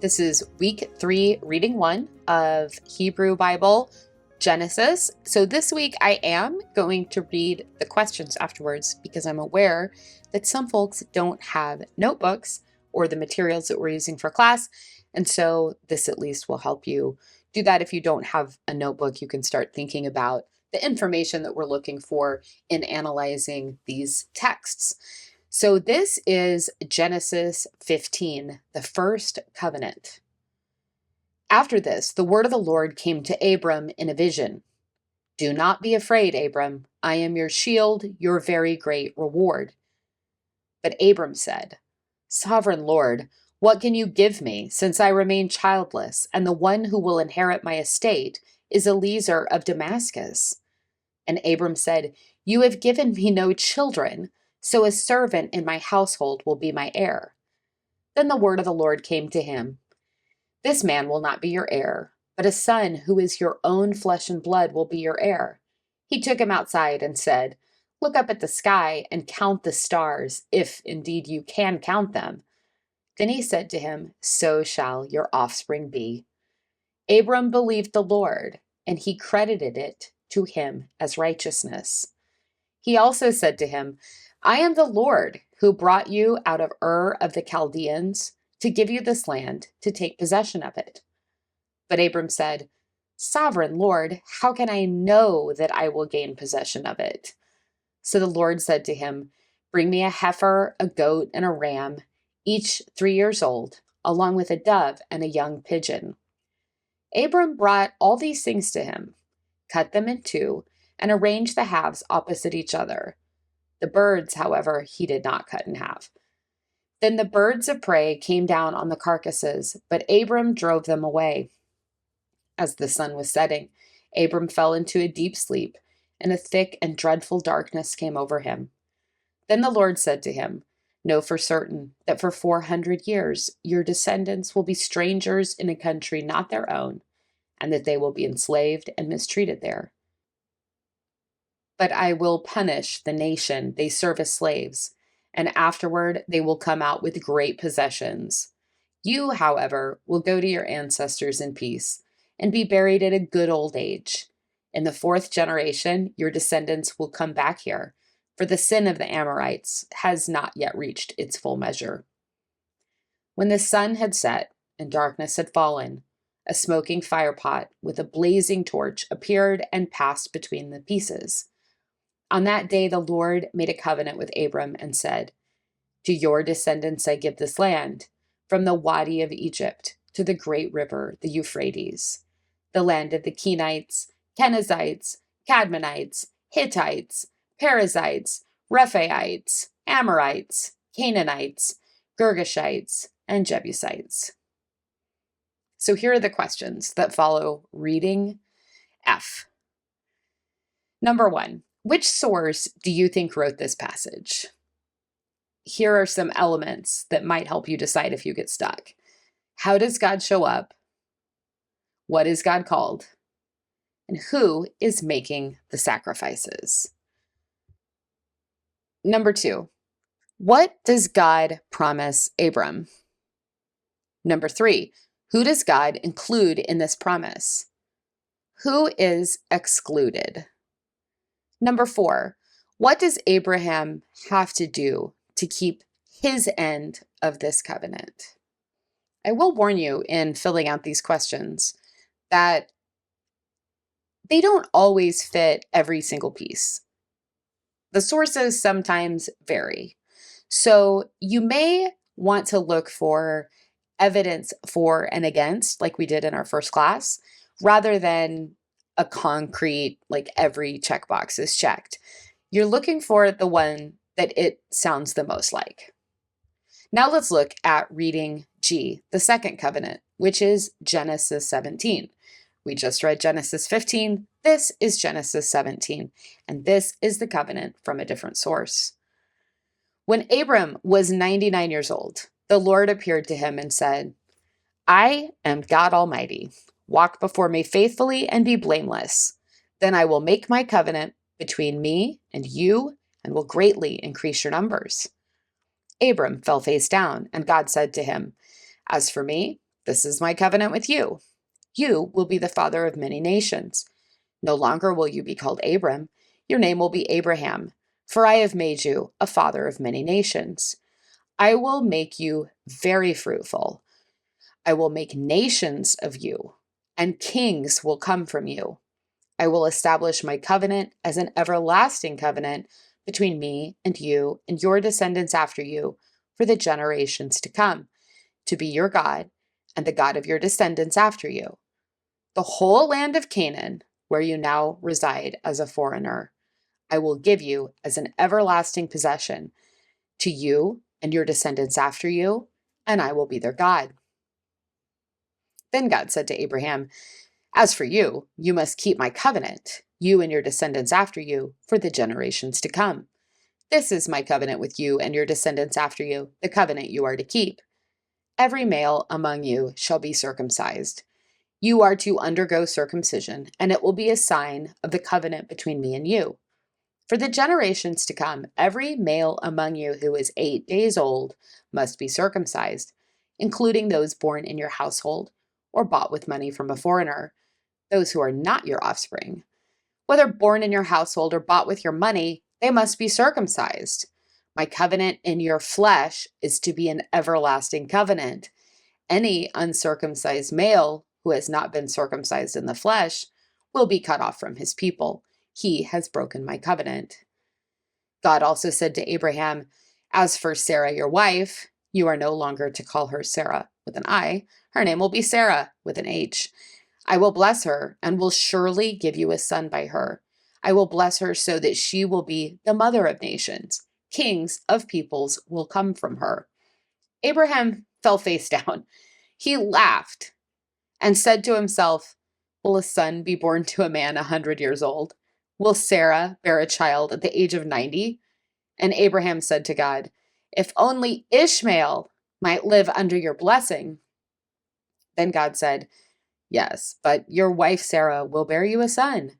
This is week 3, reading 1 of Hebrew Bible, Genesis. So this week I am going to read the questions afterwards because I'm aware that some folks don't have notebooks or the materials that we're using for class. And so this at least will help you do that. If you don't have a notebook, you can start thinking about the information that we're looking for in analyzing these texts. So this is Genesis 15, the first covenant. After this, the word of the Lord came to Abram in a vision. Do not be afraid, Abram. I am your shield, your very great reward. But Abram said, Sovereign Lord, what can you give me, since I remain childless, and the one who will inherit my estate is Eliezer of Damascus? And Abram said, You have given me no children, so a servant in my household will be my heir. Then the word of the Lord came to him. This man will not be your heir, but a son who is your own flesh and blood will be your heir. He took him outside and said, Look up at the sky and count the stars, if indeed you can count them. Then he said to him, So shall your offspring be. Abram believed the Lord, and he credited it to him as righteousness. He also said to him, I am the Lord who brought you out of Ur of the Chaldeans to give you this land to take possession of it. But Abram said, Sovereign Lord, how can I know that I will gain possession of it? So the Lord said to him, Bring me a heifer, a goat, and a ram, each 3 years old, along with a dove and a young pigeon. Abram brought all these things to him, cut them in two, and arranged the halves opposite each other. The birds, however, he did not cut in half. Then the birds of prey came down on the carcasses, but Abram drove them away. As the sun was setting, Abram fell into a deep sleep, and a thick and dreadful darkness came over him. Then the Lord said to him, Know for certain that for 400 years your descendants will be strangers in a country not their own, and that they will be enslaved and mistreated there. But I will punish the nation they serve as slaves, and afterward they will come out with great possessions. You, however, will go to your ancestors in peace and be buried at a good old age. In the 4th generation, your descendants will come back here, for the sin of the Amorites has not yet reached its full measure. When the sun had set and darkness had fallen, a smoking firepot with a blazing torch appeared and passed between the pieces. On that day, the Lord made a covenant with Abram and said, To your descendants I give this land, from the Wadi of Egypt to the great river, the Euphrates, the land of the Kenites, Kenizzites, Cadmonites, Hittites, Perizzites, Rephaites, Amorites, Canaanites, Girgashites, and Jebusites. So here are the questions that follow reading F. Number 1. Which source do you think wrote this passage? Here are some elements that might help you decide if you get stuck. How does God show up? What is God called? And who is making the sacrifices? Number 2. What does God promise Abram? Number 3. Who does God include in this promise? Who is excluded? Number 4, what does Abraham have to do to keep his end of this covenant? I will warn you in filling out these questions that they don't always fit every single piece. The sources sometimes vary. So you may want to look for evidence for and against, like we did in our first class, rather than a concrete, like every checkbox is checked. You're looking for the one that it sounds the most like. Now let's look at reading G, the second covenant, which is Genesis 17. We just read Genesis 15. This is Genesis 17, and this is the covenant from a different source. When Abram was 99 years old, the Lord appeared to him and said, I am God Almighty. Walk before me faithfully and be blameless. Then I will make my covenant between me and you and will greatly increase your numbers. Abram fell face down, and God said to him, As for me, This is my covenant with you. You will be the father of many nations. No longer will you be called Abram. Your name will be Abraham, for I have made you a father of many nations. I will make you very fruitful. I will make nations of you, and kings will come from you. I will establish my covenant as an everlasting covenant between me and you and your descendants after you for the generations to come, to be your God and the God of your descendants after you. The whole land of Canaan, where you now reside as a foreigner, I will give you as an everlasting possession to you and your descendants after you, and I will be their God. Then God said to Abraham, As for you, you must keep my covenant, you and your descendants after you, for the generations to come. This is my covenant with you and your descendants after you, the covenant you are to keep. Every male among you shall be circumcised. You are to undergo circumcision, and it will be a sign of the covenant between me and you. For the generations to come, every male among you who is 8 days old must be circumcised, including those born in your household or bought with money from a foreigner, those who are not your offspring. Whether born in your household or bought with your money, they must be circumcised. My covenant in your flesh is to be an everlasting covenant. Any uncircumcised male who has not been circumcised in the flesh will be cut off from his people. He has broken my covenant. God also said to Abraham, As for Sarah, your wife, you are no longer to call her Sarah with an I. Her name will be Sarah with an H. I will bless her and will surely give you a son by her. I will bless her so that she will be the mother of nations. Kings of peoples will come from her. Abraham fell face down. He laughed and said to himself, Will a son be born to a man 100 years old? Will Sarah bear a child at the age of 90? And Abraham said to God, If only Ishmael might live under your blessing. Then God said, Yes, but your wife Sarah will bear you a son,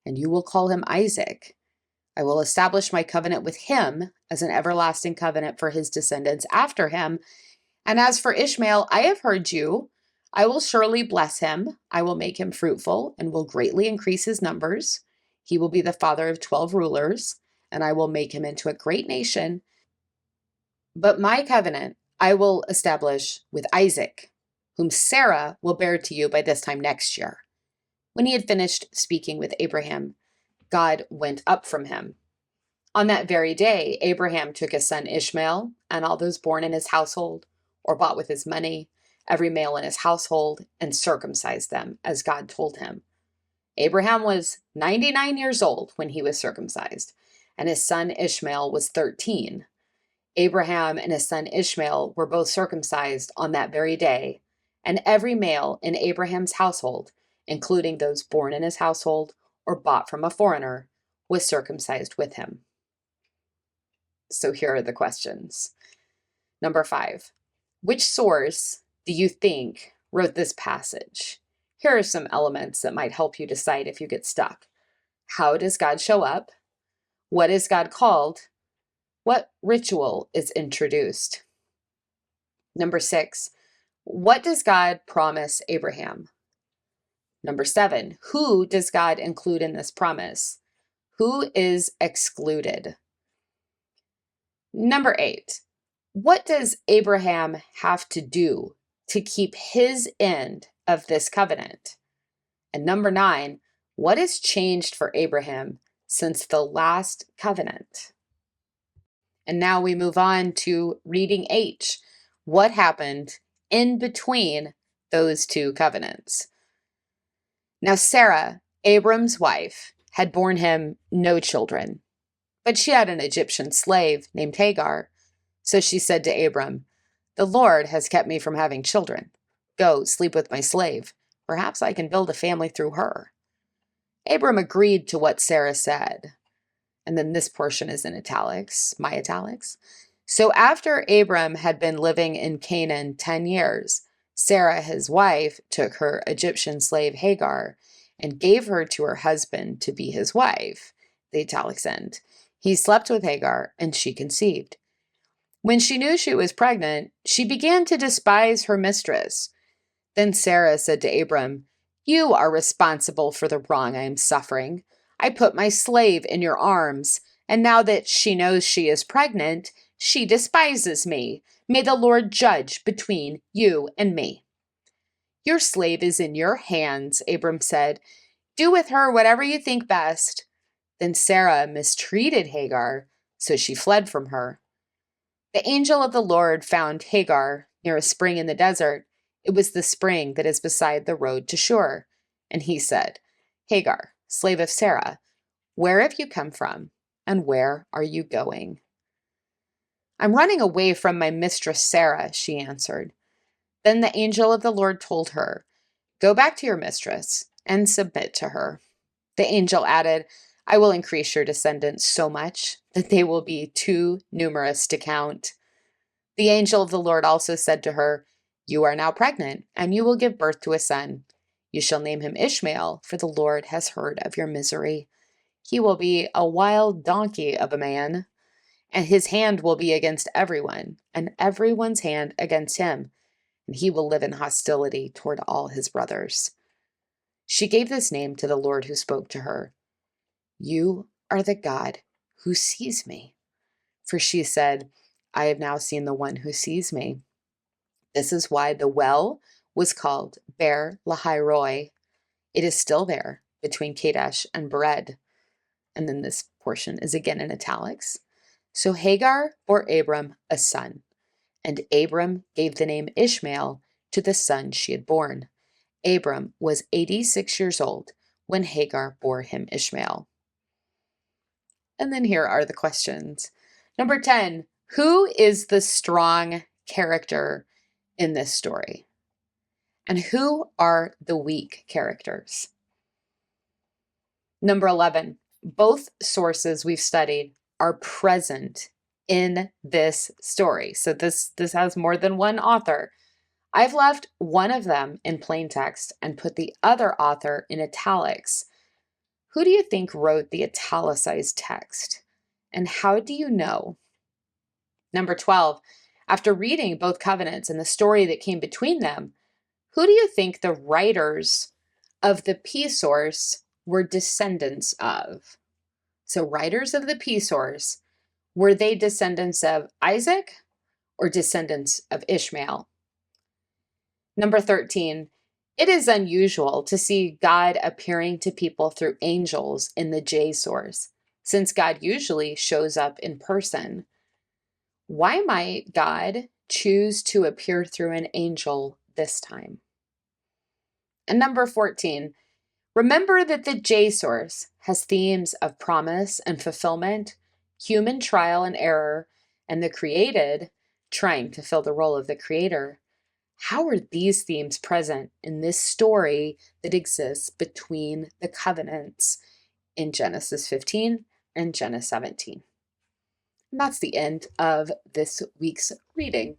and you will call him Isaac. I will establish my covenant with him as an everlasting covenant for his descendants after him. And as for Ishmael, I have heard you. I will surely bless him. I will make him fruitful and will greatly increase his numbers. He will be the father of 12 rulers, and I will make him into a great nation. But my covenant I will establish with Isaac, whom Sarah will bear to you by this time next year. When he had finished speaking with Abraham, God went up from him. On that very day, Abraham took his son Ishmael and all those born in his household or bought with his money, every male in his household, and circumcised them, as God told him. Abraham was 99 years old when he was circumcised, and his son Ishmael was 13. Abraham and his son Ishmael were both circumcised on that very day, and every male in Abraham's household, including those born in his household or bought from a foreigner, was circumcised with him. So here are the questions. Number 5, which source do you think wrote this passage? Here are some elements that might help you decide if you get stuck. How does God show up? What is God called? What ritual is introduced? Number 6, what does God promise Abraham? Number 7, who does God include in this promise? Who is excluded? Number 8, what does Abraham have to do to keep his end of this covenant? And number 9, what has changed for Abraham since the last covenant? And now we move on to reading H. What happened in between those two covenants? Now, Sarah, Abram's wife, had borne him no children, but she had an Egyptian slave named Hagar. So she said to Abram, The Lord has kept me from having children. Go, sleep with my slave. Perhaps I can build a family through her. Abram agreed to what Sarah said. And then this portion is in italics, my italics. So after Abram had been living in Canaan 10 years, Sarah, his wife, took her Egyptian slave Hagar and gave her to her husband to be his wife. The italics end. He slept with Hagar, and she conceived. When she knew she was pregnant, she began to despise her mistress. Then Sarah said to Abram, "You are responsible for the wrong I am suffering. I put my slave in your arms, and now that she knows she is pregnant, she despises me. May the Lord judge between you and me." "Your slave is in your hands," Abram said. "Do with her whatever you think best." Then Sarah mistreated Hagar, so she fled from her. The angel of the Lord found Hagar near a spring in the desert. It was the spring that is beside the road to Shur. And he said, "Hagar, slave of Sarah, where have you come from, and where are you going?" "I'm running away from my mistress Sarah," she answered. Then the angel of the Lord told her, "Go back to your mistress and submit to her." The angel added, "I will increase your descendants so much that they will be too numerous to count." The angel of the Lord also said to her, "You are now pregnant, and you will give birth to a son. You shall name him Ishmael, for the Lord has heard of your misery. He will be a wild donkey of a man, and his hand will be against everyone, and everyone's hand against him, and he will live in hostility toward all his brothers." She gave this name to the Lord who spoke to her, "You are the God who sees me." For she said, "I have now seen the one who sees me." This is why the well was called Beer Lahai Roi. It is still there between Kadesh and Bered. And then this portion is again in italics. So Hagar bore Abram a son, and Abram gave the name Ishmael to the son she had born. Abram was 86 years old when Hagar bore him Ishmael. And then here are the questions. Number 10, who is the strong character in this story? And who are the weak characters? Number 11, both sources we've studied are present in this story. So this has more than one author. I've left one of them in plain text and put the other author in italics. Who do you think wrote the italicized text? And how do you know? Number 12, after reading both covenants and the story that came between them, who do you think the writers of the P source were descendants of? So writers of the P source, were they descendants of Isaac or descendants of Ishmael? Number 13, it is unusual to see God appearing to people through angels in the J source, since God usually shows up in person. Why might God choose to appear through an angel this time? And number 14, remember that the J source has themes of promise and fulfillment, human trial and error, and the created trying to fill the role of the creator. How are these themes present in this story that exists between the covenants in Genesis 15 and Genesis 17? And that's the end of this week's reading.